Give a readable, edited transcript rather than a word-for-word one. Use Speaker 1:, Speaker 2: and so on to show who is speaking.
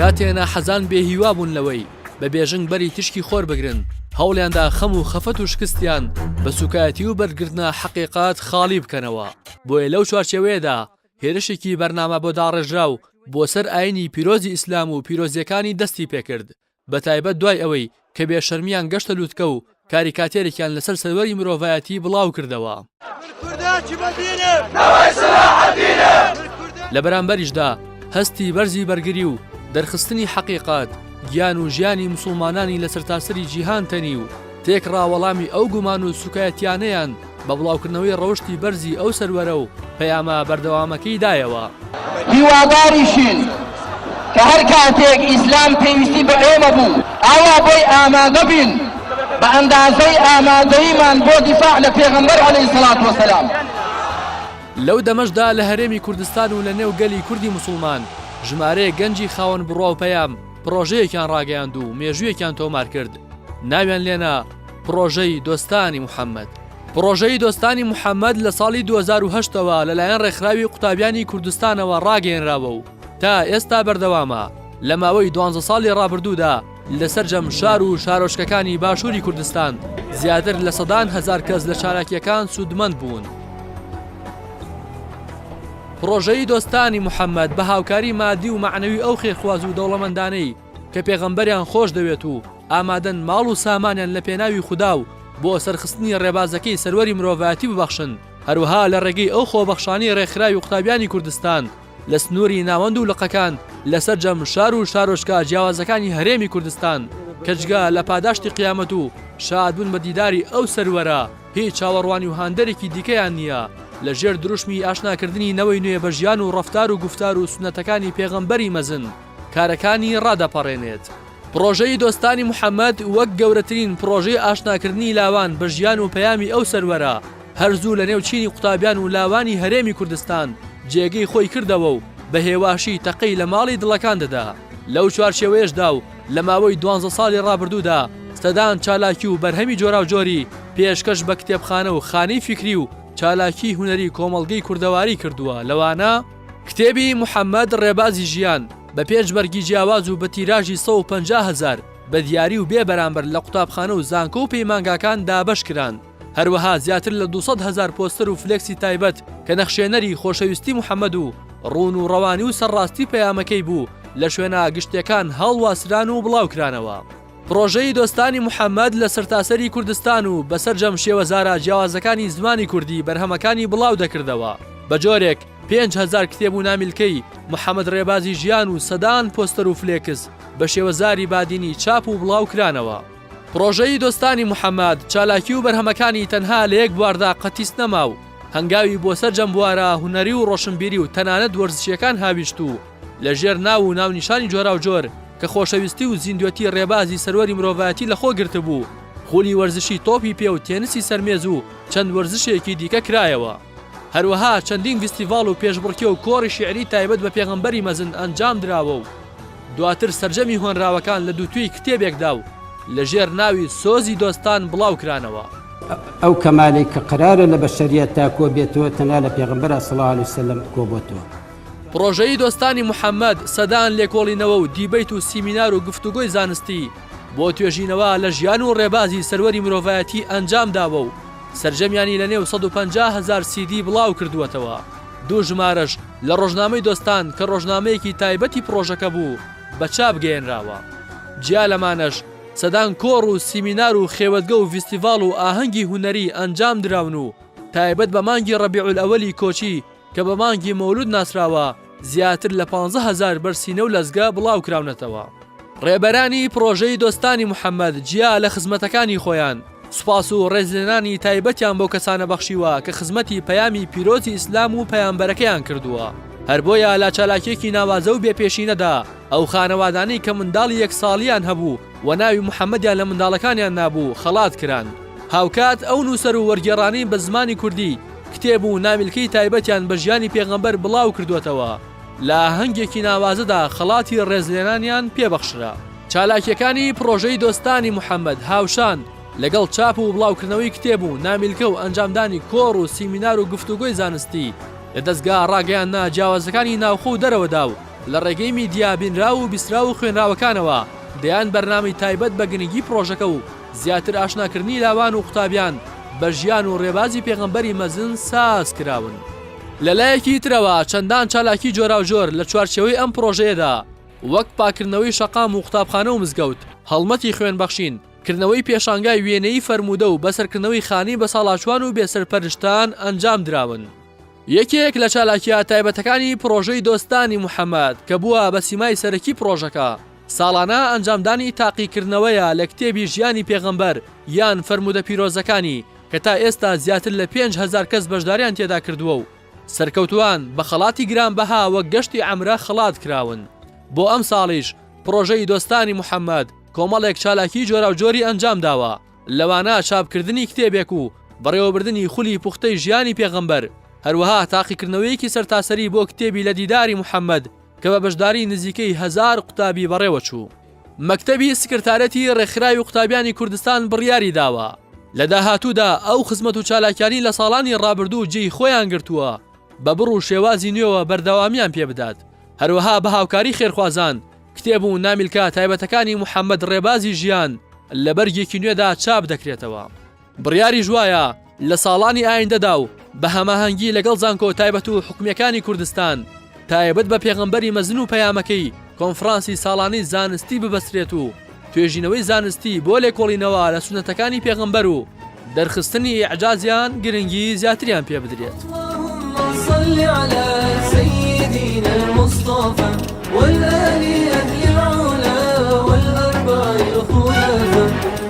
Speaker 1: کاتێنا حەزان بێهیوا بوون لەوەی بە بێژنگ بەری تشکی خۆر بگرن هەوڵیاندا خەم و خەفەت و شکستیان بە سوکایەتی و بەرگرتنە حەقیقات خاڵی بکەنەوە بۆیە لەو چوارچێوەیەدا هێرشێکی بەرنامە بۆ داڕێژراو بۆ سەر ئاینی پیرۆزی ئیسلام و پیرۆزیەکانی دەستی پێکرد بە تایبەت دوای ئەوەی کە بێشەرمیان گەشتە لووتکە و کاریکاتێرێکیان لەسەر سەروەری مرۆڤایەتی بڵاو کردەوە لە بەرامبەریشدا هەستی بەرزی بەرگری و دەرخستنی حەقیقات گیان و ژیانی موسڵمانانی لە سەرتاسەری جیهان تەنی و تێکڕاوەڵامی ئەو گومان و سوکایەتیانەیان بە بڵاوکردنەوەی ڕەوشتی بەرزی ئەو سەروەرە و پەیامە بەردەوامەکەی دایەوە
Speaker 2: هیواداریشین کە هەر کاتێک ئیسلام پێویستی بە ئێمە بوو ئاوا بۆی ئامادە بین بە ئەندازەی ئامادەییمان بۆ دیفاع لە پێغەمبەر عەلەیهی سەڵات وەسەلام.
Speaker 1: لەو دەمەشدا لە هەرێمی کوردستان و لە نێو گەلی کوردی موسڵمان ژمارەیە گەنجی خاوەن بڕوا و پەیام پرۆژەیەکیان ڕاگەیاند و مێژوویەکیان تۆمار کرد ناویان لێنا پرۆژەی دۆستانی محەممەد. پرۆژەی دۆستانی محەممەد لە ساڵی 2008ەوە لەلایەن ڕێکخراوی قوتابیانی کوردستانەوە ڕاگەیەنراوە و تا ئێستا بەردەوامە لە ماوەی 12 ساڵی ڕابردوودا لەسەر جەم شار و شارۆچکەکانی باشووری کوردستان زیاتر لە سەدان هەزار کەس لە چالاکیەکان سوودمەند بوون. پرۆژەی دۆستانی محەممەد بە هاوکاری مادی و معنەوی ئەو خێرخواز و دەوڵەمەندانەی کە پێغەمبەریان خۆش دەوێت و ئامادەن ماڵ و سامانیان لە پێناوی خودا و بۆ سەرخستنی ڕێبازەکەی سەروەری مرۆڤایەتی ببەخشن هەروها لە ڕێگەی ئەو خۆبەخشانی ڕێکخراوی قوتابیانی کوردستان لە سنووری ناوەند و لقەکان لەسەر جەم شار و شارۆچکە جیاوازەکانی هەرێمی کوردستان کەجگا لە پاداشتی قیامەت و شادبوون بە دیداری ئەو سەروەرە هیچ چاوەڕوانی و هاندەرێکی دیکەیان نییە لە ژێر دروشمی ئاشناکردنی نەوەی نوێ بە ژیان و ڕەفتار و گفتار و سنەتەکانی پێغەمبەری مەزن کارەکانی ڕادەپەڕێنێت. پرۆژەی دۆستانی محەممەد وەک گەورەترین پرۆژەی ئاشناکردنی لاوان بە ژیان و پەیامی ئەو سەروەرە هەرزوو لە نێو چینی قوتابیان و لاوانی هەرێمی کوردستان جێگەی خۆی کردەوە و بە هێواشی تەقەی لە ماڵی دڵەکان دەدا. لەو چوارچێوەیەشدا و لە ماوەی 12 ساڵی ڕابردوودا سەدان چالاکی و بەرهەمی جۆرا و جۆری پێشکەش بە کتێبخانە و خانەی فکری و چالاکی هوەری کۆمەڵگەی کوردەواری کردووە. لەوانە کتێبی محەممەد ڕێبازی ژیان بە پێشبەرگی جیاواز و بە تیراژی 150,000 بە دیاری و بێ بەرامبەر لە قوتابخانە و زانکۆ و پەیمانگاکان دابەش کران. هەروەها زیاتر لە 200,000 پۆستەر و فلێکسی تایبەت کە نەخشێنەری خۆشەویستی محەممەد و ڕوون و ڕەوانی و سەرڕاستی پەیامەکەی بوو لە شوێنە گشتەکان هەڵواسران و بڵاوکرانەوە. پرۆژەی دۆستانی محەممەد لە سەرتاسەری کوردستان و بەسەر جەم شێوەزارە جیاوازەکانی زمانی کوردی بەرهەمەکانی بڵاو دەکردەوە بە جۆرێک 5,000 کتێب و نامیلکەی محەممەد ڕێبازی ژیان و سەدان پۆستەر و فلێکس بە شێوەزاری بادینی چاپ و بڵاوکرانەوە. پرۆژەی دۆستانی محەممەد چالاکی و بەرهەمەکانی تەنها لە یەک بواردا قەتیس نەما و هەنگاوی بۆ سەر جەم بوارە هوەری و ڕۆشنبیری و تەنانەت وەرزشیەکان هاویشت و لەژێر ناو و ناونیشانی جۆرا و جۆر کە خۆشەویستی و زیندوەتی ڕێبازی سەروەری مرۆڤایەتی لە خۆ گرتبوو خولی وەرزشی تۆپی پێ و تێنسی سەرمێز و چەند وەرزشێکی دیکە کرایەوە. هەروەها چەندین فیستیڤاڵ و پێشبڕکێ و کۆڕی شیعری تایبەت بە پێغەمبەری مەزن ئەنجام دراوە و دواتر سەرجەمی هۆنراوەکان لە دووتوی کتێبێکدا و لە ژێر ناوی سۆزی دۆستان بڵاوکرانەوە.
Speaker 3: ئەو کەمالێک کە قرارە لە بەشەریەت تا کۆ بێتەوە تەنها لە پێغەمبەر صلی الله علیه وسلم کۆبووەتەوە.
Speaker 1: پرۆژەی دۆستانی محەممەد سەدان لێکۆڵینەوە و دیبەیت و سیمینار و گفتوگۆی زانستی بۆ توێژینەوە لە ژیان و ڕێبازی سەروەری مرۆڤایەتی ئەنجام داوە و سەرجەمیانی لە نێو 150,000 CD بڵاو کردووەتەوە. دوو ژمارەش لە ڕۆژنامەی دۆستان کە ڕۆژنامەیەکی تایبەتی پرۆژەکە بوو بە چاپ گەیەنراوە. جیا لەمانەش سەدان کۆڕ و سیمینار و خێوەتگە و فیستیڤاڵ و ئاهەنگی هوەری ئەنجام دراون و تایبەت بە مانگی ڕەبیع الئەوەلی کۆچی کە بە مانگی مەولود ناسراوە زیاتر لە 15,000 بەرسینە و لەزگا بڵاو کراونەتەوە. ڕێبەرانی پرۆژەی دۆستانی محەممەد جیا لە خزمەتەکانی خۆیان سوپاس و ڕێزلێنانی تایبەتیان بەو کەسانە بەخشیوە کە خزمەتی پەیامی پیرۆزی ئیسلام و پەیامبەرەکەیان کردووە. هەر بۆیە لا چالاکیێکی ناوازە و بێپێشینەدا ئەو خانەوادانەی کە منداڵی 1 ساڵیان هەبوو و ناوی محەممەدیان لە منداڵەکانیان نابوو خەڵات کران. هاوکات ئەو نووسەر و وەرگێڕانی بە زمانی کوردی کتێب و نامیلکەی تایبەتیان بە ژیانی پێغەمبەر بڵاو کردوێتەوە. لە هەنگێکی ناوازەدا خەڵاتی ڕێزلێنانیان پێبەخشرا. چالاکیەکانی پرۆژەی دۆستانی محەممەد هاوشان لەگەڵ چاپ و بڵاوکردنەوەی کتێب و نامیلکە و ئەنجامدانی کۆڕ و سیمینار و گفتوگۆی زانستی لە دەستگا ڕاگەیان جیاوازەکانی ناوخۆ و دەرەوەدا و لە ڕێگەی میدیا بینرا و بیسرا و خوێنراوەکانەوە دەیان بەرنامەی تایبەت بە گرنگی پرۆژەکە و زیاتر ئاشناکردنی لاوان و قوتابیان بە ژیان و ڕێبازی پێغەمبەری مەزن ساز کراون. لەلایەکی ترەوە چەندان چالاکی جۆرا و جۆر لە چوارچێوەی ئەم پرۆژەیەدا وەک پاکردنەوەی شەقام و قوتابخانە و مزگەوت، هەڵمەتی خوێنبەخشین، کردنەوەی پێشانگای وێنەی فەرموودە و بەسەرکردنەوەی خانی بە ساڵاچوان و بێسەرپەرشتان ئەنجام دراون. یەکێک لە چالاکیە تایبەتەکانی پرۆژەی دۆستانی محەممەد کە بووە بە سیمای سەرەکی پرۆژەکە ساڵانە ئەنجامدانی تاقیکردنەوەیە لە کتێبی ژیانی پێغەمبەر یان فەرموودە پیرۆزەکانی کە تا ئێستا زیاتر لە 5,000 کەس بەشداریان تێدا کردووە و سەرکەوتوان بە خەڵاتی گرانبەها وەک گەشتی عەمرە خەڵات کراون. بۆ ئەم ساڵیش پرۆژەی دۆستانی محەممەد کۆمەڵێک چالاکی جۆرا و جۆری ئەنجام داوە، لەوانە چاپکردنی کتێبێک و بەڕێوەبردننی خولی پوختەی ژیانی پێغەمبەر، هەروەها تاقیکردنەوەیەکی سەرتاسەری بۆ کتێبی لە دیداری محەممەد کە بە بەشداری نزیکەی 1000 قوتابی بەڕێوە چوو. مەکتەبی سکرتارەتی ڕێکخراوی قوتابیانی کوردستان بڕیاری داوە لە داهاتوودا ئەو خزمەت و چالاکیانی لە ساڵانی ڕابردوو جێی خۆیان گرتووە بە بڕ و شێوازی نوێوە بەردەوامیان پێ بدات. هەروەها بە هاوکاری خێرخوازان کتێب و نامیلکە تایبەتەکانی محەممەد ڕێبازی ژیان لە بەرگێکی نوێدا چاپ دەکرێتەوە. بڕیاری ژوایە لە ساڵانی ئایندەدا و بە هەماهەنگی لەگەڵ زانکۆ تایبەت و حکومیەکانی کوردستان تایبەت بە پێغەمبەری مەزن و پەیامەکەی کۆنفرانسی ساڵانەی زانستی ببەسترێت و توێژینەوەی زانستی بۆ لێکۆڵینەوە لە سونەتەکانی پێغەمبەر و دەرخستنی ئیعجازیان گرنگی زیاتریان پێ بدرێت.
Speaker 4: صل على سيدنا المصطفى والآل أهل العلا والأربع الخلفاء